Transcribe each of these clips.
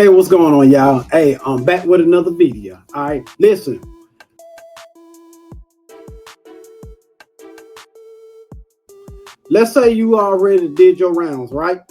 Hey, what's going on, y'all? Hey, I'm back with another video. All right, listen. Let's say you already did your rounds, right?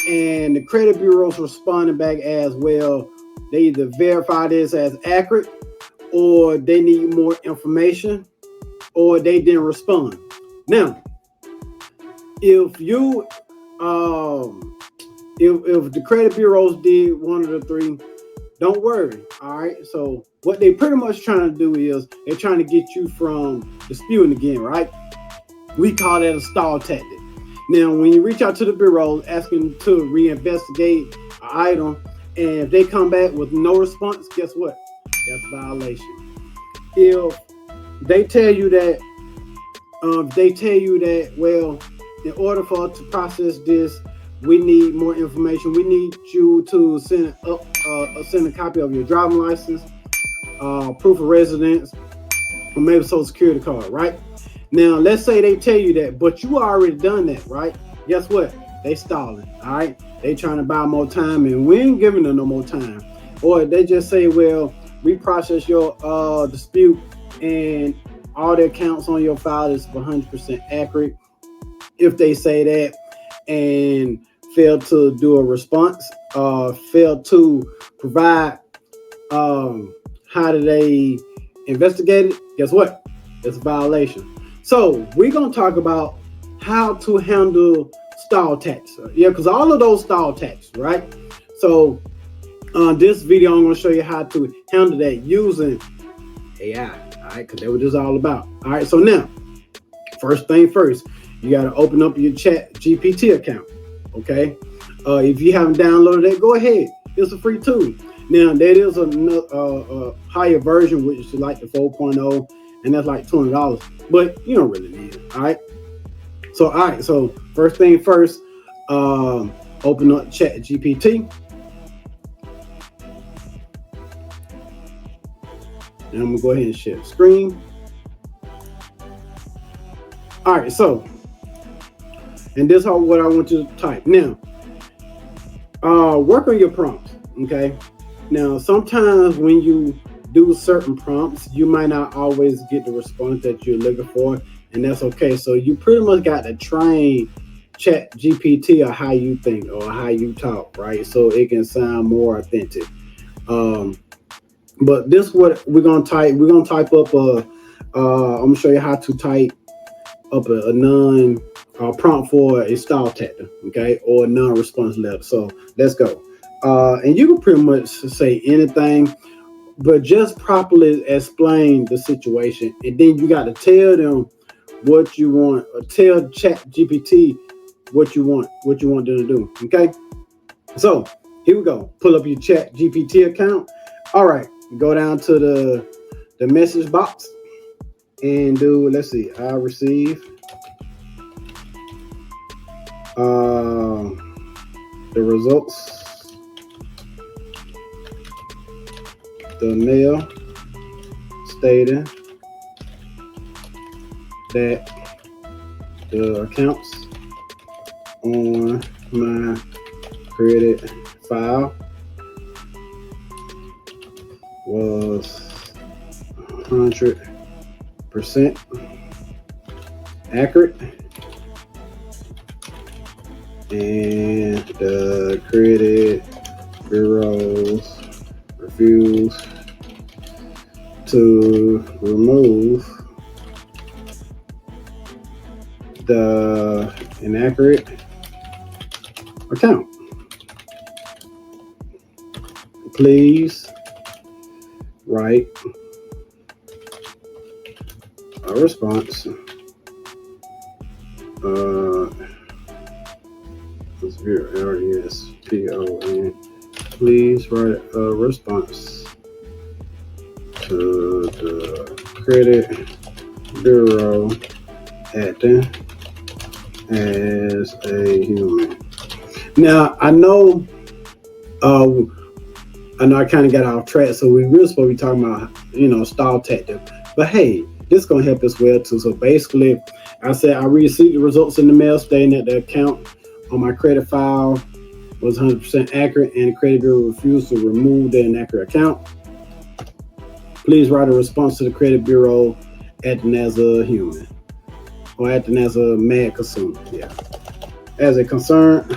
And the credit bureaus responding back as well. They either verify this as accurate, or they need more information, or they didn't respond. Now, if you if the credit bureaus did one of the three, don't worry. All right. So what they pretty much trying to do is they're trying to get you from disputing again, right? We call that a stall tactic. Now, when you reach out to the bureau asking to reinvestigate an item, and if they come back with no response, guess what? That's a violation. If they tell you that, well, in order for us to process this, we need more information. We need you to send a copy of your driving license, proof of residence, or maybe social security card, right? Now, let's say they tell you that, but you already done that, right? Guess what? They stalling, all right? They trying to buy more time, and we ain't giving them no more time. Or they just say, well, we process your dispute, and all the accounts on your file is 100% accurate. If they say that and fail to do a response, fail to provide how do they investigate it, guess what? It's a violation. So we're going to talk about how to handle stall tactics. Yeah, because all of those stall tactics, right? So this video, I'm going to show you how to handle that using AI, all right? Because that's what it's all about. All right, so now, first thing first, you got to open up your Chat GPT account, okay? If you haven't downloaded it, go ahead. It's a free tool. Now, there is a higher version, which is like the 4.0, and that's like $20, but you don't really need it, all right? So first thing first, open up Chat GPT. And I'm gonna go ahead and share the screen. All right, so, and this is what I want you to type. Now, work on your prompts, okay? Now, sometimes when you do certain prompts, you might not always get the response that you're looking for, and that's okay. So you pretty much got to train Chat GPT or how you think or how you talk, right? So it can sound more authentic. But this is what we're gonna type. We're gonna type up I'm gonna show you how to type up a non prompt for a stall tactic, okay, or a non-response letter. So let's go. And you can pretty much say anything, but just properly explain the situation, and then you got to tell them what you want, or tell Chat GPT what you want them to do. Okay, so here we go. Pull up your Chat GPT account. All right, go down to the message box and do. Let's see. I receive the results. The mail stating that the accounts on my credit file was 100% accurate, and the credit bureaus refuse to remove the inaccurate account. Please write a response. RESPON. Please write a response to the credit bureau acting as a human. Now, I know I kind of got off track, so we were supposed to be talking about, stall tactic. But hey, this is going to help us well too. So basically, I said I received the results in the mail stating that the account on my credit file was 100% accurate and the credit bureau refused to remove the inaccurate account, please write a response to the credit bureau acting as a human or acting as a mad consumer. Yeah. As a concern,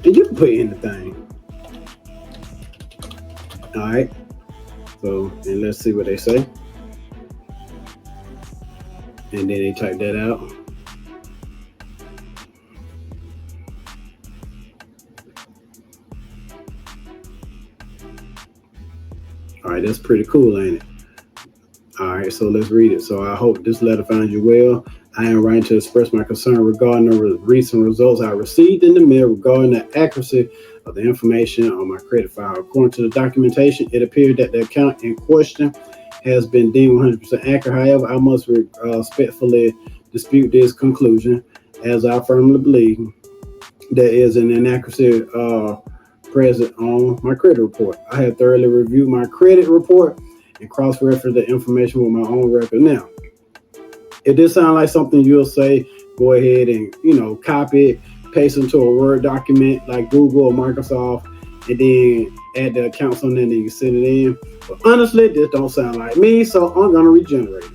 and you can put anything. All right. So, and let's see what they say. And then they type that out. All right, that's pretty cool, ain't it? All right, so let's read it. So I hope this letter finds you well. I am writing to express my concern regarding the recent results I received in the mail regarding the accuracy of the information on my credit file. According to the documentation, it appeared that the account in question has been deemed 100% accurate. However, I must respectfully dispute this conclusion, as I firmly believe there is an inaccuracy present on my credit report. I have thoroughly reviewed my credit report and cross-reference the information with my own record. Now, if this sounds like something you'll say, go ahead and copy it, paste it into a Word document like Google or Microsoft, and then add the accounts on there and you send it in. But honestly, this don't sound like me, so I'm gonna regenerate it.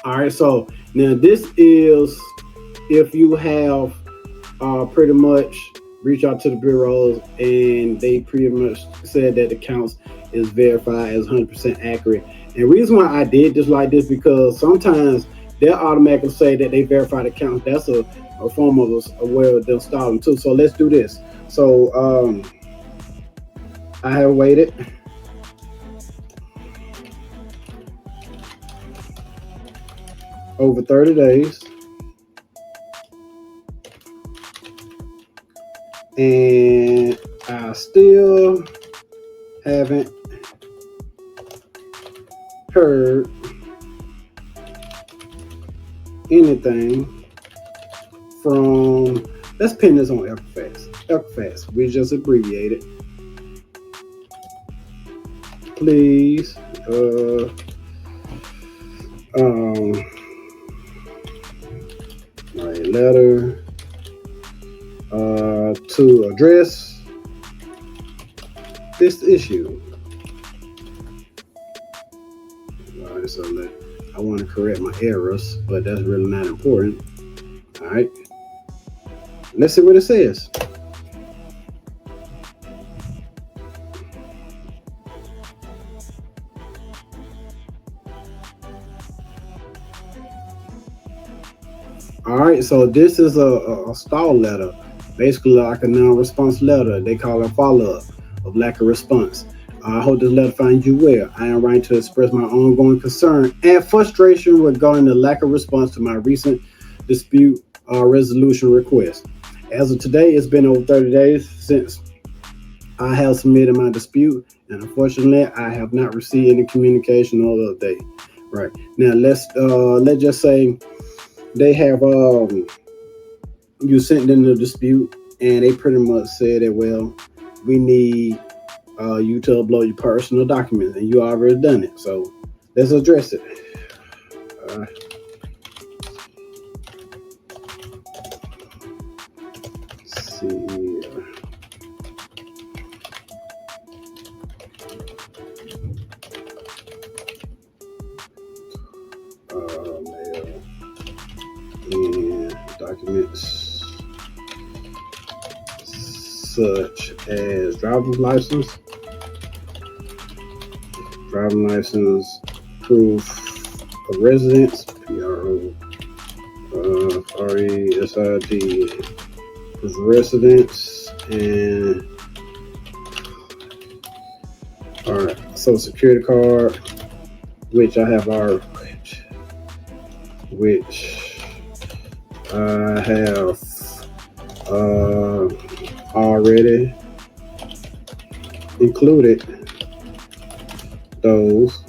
All right, so now this is if you have pretty much reach out to the bureaus and they pretty much said that the accounts is verified as 100% accurate. And the reason why I did this like this, because sometimes they'll automatically say that they verified accounts. That's a form of a way of them starting too. So let's do this. So I have waited over 30 days. And I still haven't heard anything from, let's pin this on Equifax. Equifax, we just abbreviated. Please, write a letter to address this issue. All right, so I want to correct my errors, but that's really not important. All right, let's see what it says. All right, so this is a stall letter, basically like a non-response letter. They call it a follow-up of lack of response. I hope this letter finds you well. I am writing to express my ongoing concern and frustration regarding the lack of response to my recent dispute resolution request. As of today, it's been over 30 days since I have submitted my dispute, and unfortunately, I have not received any communication or update. Right now, let's just say they have you sent them the dispute, and they pretty much said that, well, we need you to upload your personal documents, and you already done it. So let's address it. Let's see here. Mail and documents such as driver's license, proof of residence, RESID, proof of residence, and our social security card, which I have already included those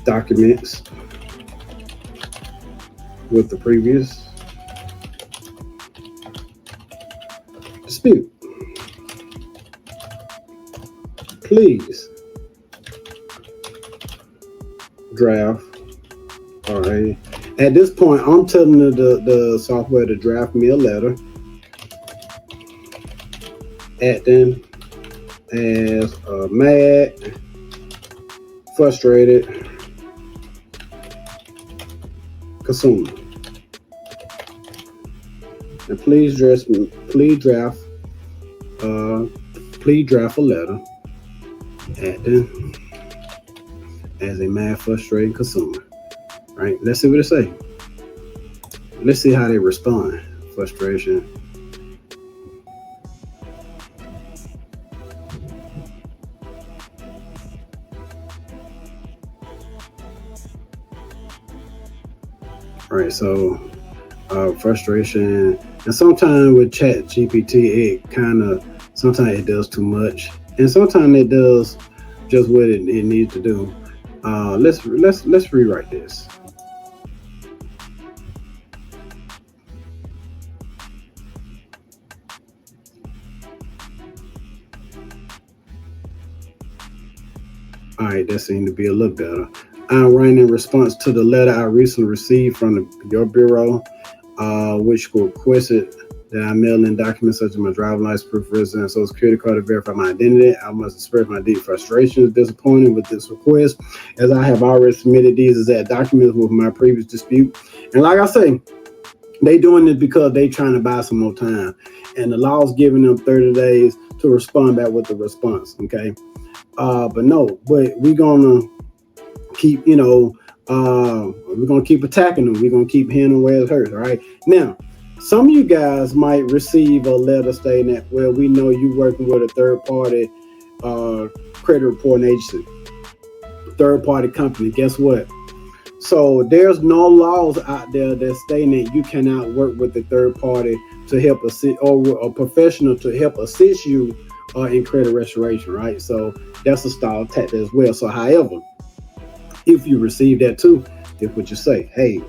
documents with the previous dispute. Please draft At this point, I'm telling the software to draft me a letter acting as a mad, frustrated consumer. And please draft a letter acting as a mad, frustrated consumer. Right? Let's see what it say. Let's see how they respond. Frustration. All right, so frustration, and sometimes with Chat GPT, it sometimes it does too much, and sometimes it does just what it needs to do. Let's rewrite this. All right, that seemed to be a little better. I'm writing in response to the letter I recently received from your bureau, which requested that I mail in documents such as my driver's license, proof of residence, social security card to verify my identity. I must express my deep frustration and disappointment with this request, as I have already submitted these exact documents with my previous dispute. And like I say, they doing this because they trying to buy some more time, and the law is giving them 30 days to respond back with the response. Okay, but we're gonna keep, we're gonna keep attacking them. We're gonna keep hitting them where it hurts. All right. Now, some of you guys might receive a letter stating that, well, we know you working with a third party credit reporting agency, third party company. Guess what? So there's no laws out there that stating that you cannot work with a third party to help assist, or a professional to help assist you in credit restoration. Right. So that's a style tactic as well. So, however, if you receive that too, then what you say, hey,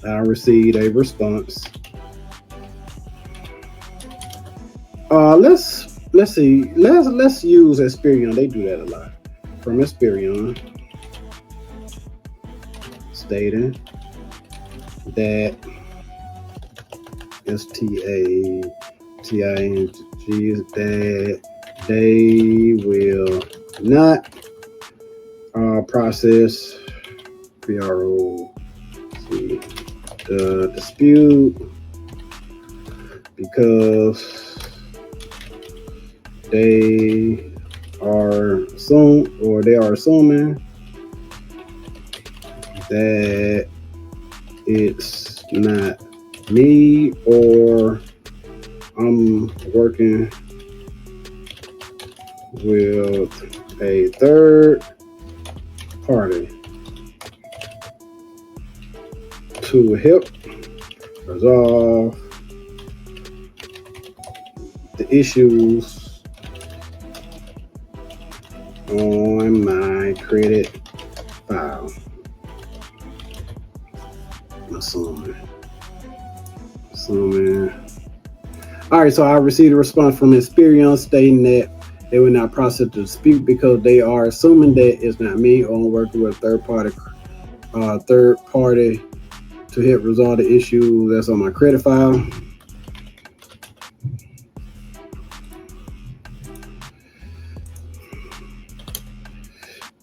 I received a response. Let's see. Let's use Experian. They do that a lot. From Experian, stating that STATING that they will not process the dispute because they are assuming that it's not me, or I'm working with a third party to help resolve the issues on my credit file. Assuming. All right, so I received a response from Experian stating that they will not process the dispute because they are assuming that it's not me, or I'm working with a third party to help resolve the issue that's on my credit file.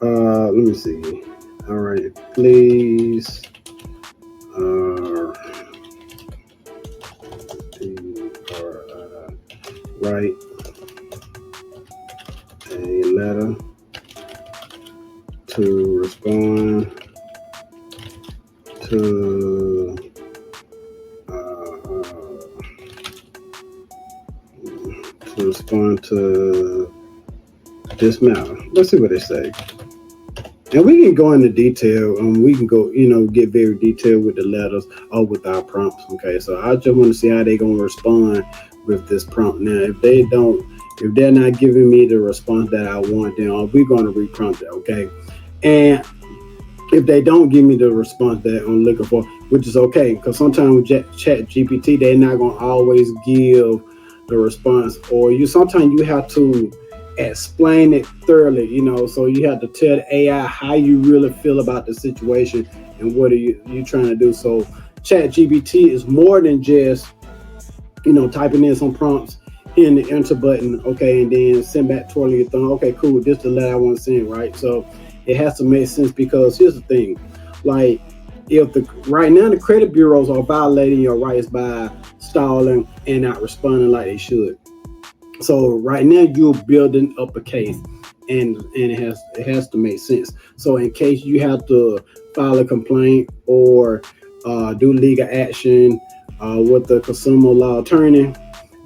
Let me see. All right, please. Write a letter to respond to this matter. Let's see what they say. And we can go into detail, and we can go, get very detailed with the letters or with our prompts. Okay, so I just want to see how they're going to respond with this prompt. Now, if they're not giving me the response that I want, then we're going to re-prompt it. Okay, and if they don't give me the response that I'm looking for, which is okay, because sometimes with Chat GPT, they're not going to always give the response, or sometimes you have to explain it thoroughly, so you have to tell the AI how you really feel about the situation and what are you trying to do. So chat GBT is more than just typing in some prompts, hitting the enter button, okay, and then send back twirling your thumb. Okay, cool, this is the letter I want to send, right? So it has to make sense, because here's the thing, like, if the right now the credit bureaus are violating your rights by stalling and not responding like they should. So right now you're building up a case, and it has to make sense. So in case you have to file a complaint or do legal action with the consumer law attorney,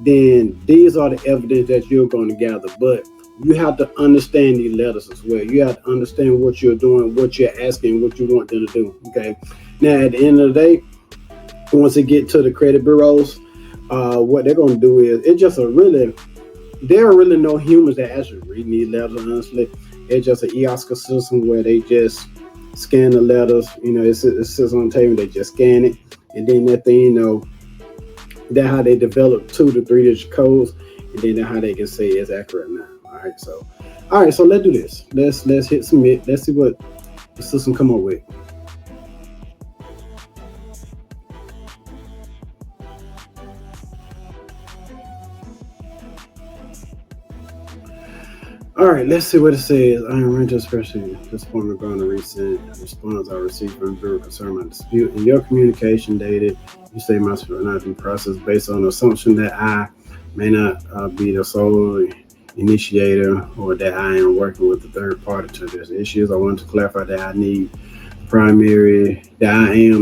then these are the evidence that you're going to gather. But you have to understand these letters as well. You have to understand what you're doing, what you're asking, what you want them to do. Okay. Now at the end of the day, once it get to the credit bureaus, what they're going to do is it's just there are really no humans that actually read these letters. Honestly, it's just an e-Oscar system where they just scan the letters. It sits on the table. They just scan it, and then that thing, that's how they develop 2 to 3 digit codes, and then that's how they can say it's accurate now. All right, so let's do this. Let's hit submit. Let's see what the system come up with. All right, let's see what it says. I am rented, especially disappointed regarding the recent response I received from the Bureau concerning my dispute. In your communication dated, you say my dispute will not be processed based on the assumption that I may not be the sole initiator, or that I am working with the third party to address issues. I want to clarify that I am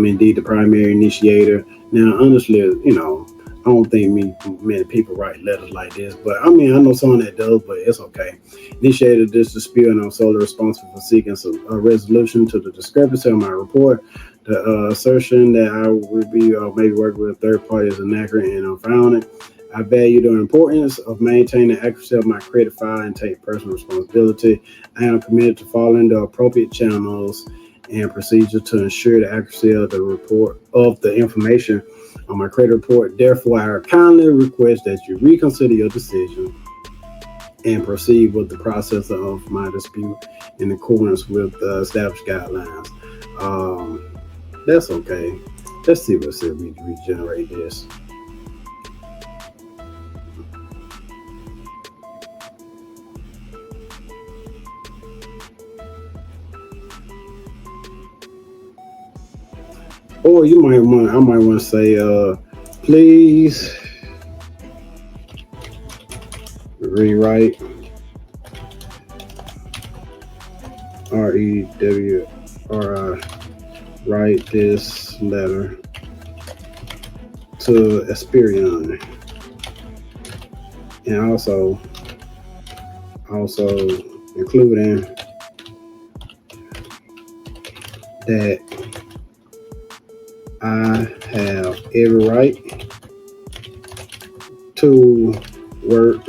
indeed the primary initiator. Now, honestly, I don't think many people write letters like this, but I know someone that does, but it's okay. Initiated this dispute, and I'm solely responsible for seeking a resolution to the discrepancy of my report. The assertion that I would be maybe working with a third party is inaccurate and unfounded. I value the importance of maintaining the accuracy of my credit file and take personal responsibility. I am committed to following the appropriate channels and procedures to ensure the accuracy of the information on my credit report. Therefore, I kindly request that you reconsider your decision and proceed with the process of my dispute in accordance with the established guidelines. That's okay. Let's see what says we regenerate this. Or I might want to say, please rewrite REWRI, write this letter to Experian, and also including that I have every right to work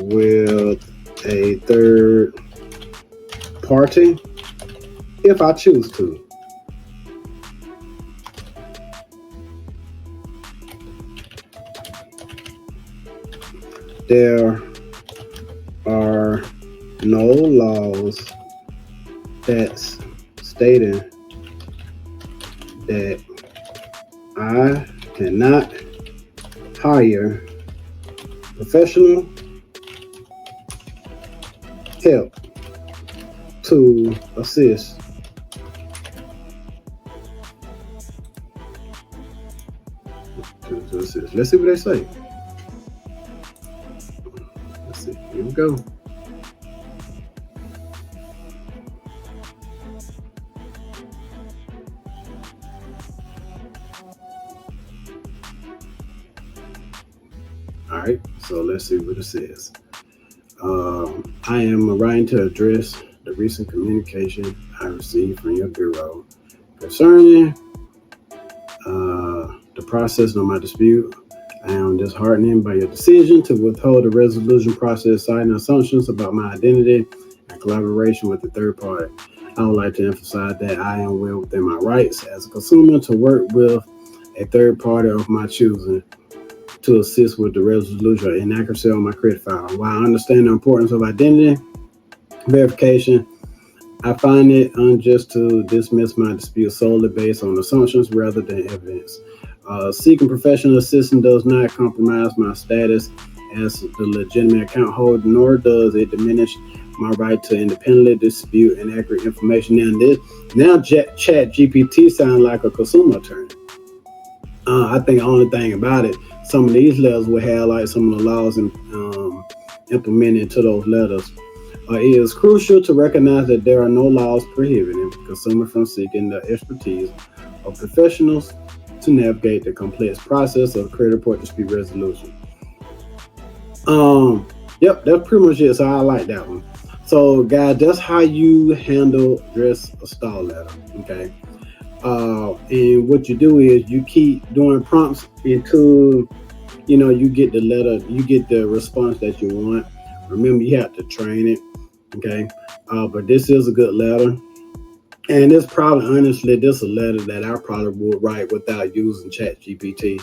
with a third party if I choose to. There are no laws that's stating that I cannot hire professional help to assist Let's see what they say. Let's see. Here we go. All right, so let's see what it says. I am writing to address the recent communication I received from your bureau concerning the process of my dispute. I am disheartened by your decision to withhold the resolution process, citing assumptions about my identity and collaboration with the third party. I would like to emphasize that I am well within my rights as a consumer to work with a third party of my choosing to assist with the resolution of inaccuracy on my credit file. While I understand the importance of identity verification, I find it unjust to dismiss my dispute solely based on assumptions rather than evidence. Seeking professional assistance does not compromise my status as the legitimate account holder, nor does it diminish my right to independently dispute inaccurate information. Now Chat GPT sounds like a consumer attorney. I think the only thing about it, some of these letters will have like some of the laws implemented into those letters. It is crucial to recognize that there are no laws prohibiting consumers from seeking the expertise of professionals to navigate the complex process of credit report dispute resolution. Yep, that's pretty much it. So I like that one. So guys, that's how you address a stall letter. Okay. And what you do is you keep doing prompts until you get the letter, you get the response that you want. Remember, you have to train it. Okay. But this is a good letter. And it's probably, honestly, this is a letter that I probably would write without using Chat GPT,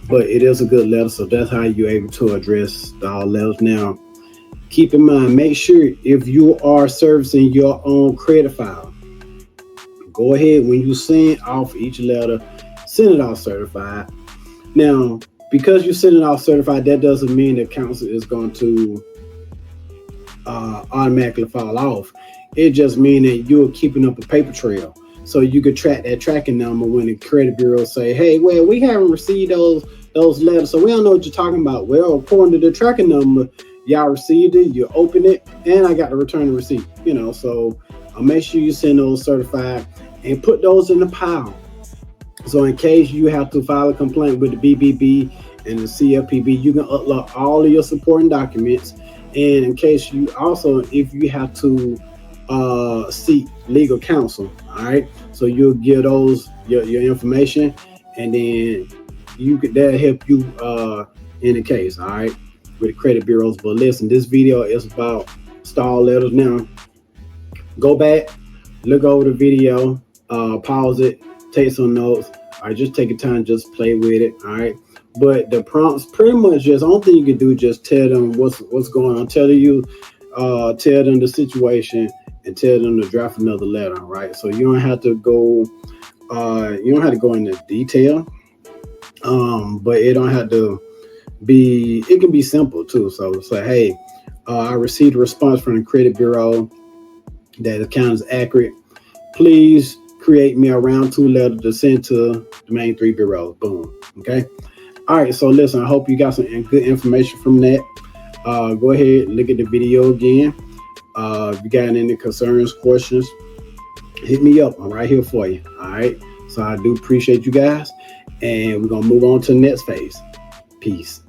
but it is a good letter. So that's how you're able to address stall letters. Now, keep in mind, make sure if you are servicing your own credit file, go ahead when you send off each letter, send it off certified. Now, because you send it off certified, that doesn't mean the counsel is going to automatically fall off. It just means that you're keeping up a paper trail, so you could track that tracking number when the credit bureau say, "Hey, well, we haven't received those letters, so we don't know what you're talking about." Well, according to the tracking number, y'all received it, you open it, and I got to return the receipt. So make sure you send those certified and put those in the pile. So in case you have to file a complaint with the BBB and the CFPB, you can upload all of your supporting documents. And in case if you have to seek legal counsel, all right, so you'll give those your information, and then that'll help you in the case, all right, with the credit bureaus. But listen, this video is about stall letters. Now, go back, look over the video, pause it, take some notes. All right, just take your time, just play with it, all right. But the prompts pretty much just, only thing you can do, just tell them what's going on, tell them the situation, and tell them to draft another letter, right? So you don't have to go into detail, but it don't have to be. It can be simple too. So say, hey, I received a response from the credit bureau that the account is accurate. Please create me a round 2 letter to send to the main 3 bureaus. Boom. Okay. All right, so listen, I hope you got some good information from that. Go ahead, look at the video again. If you got any concerns, questions, hit me up. I'm right here for you. All right, so I do appreciate you guys, and we're going to move on to the next phase. Peace.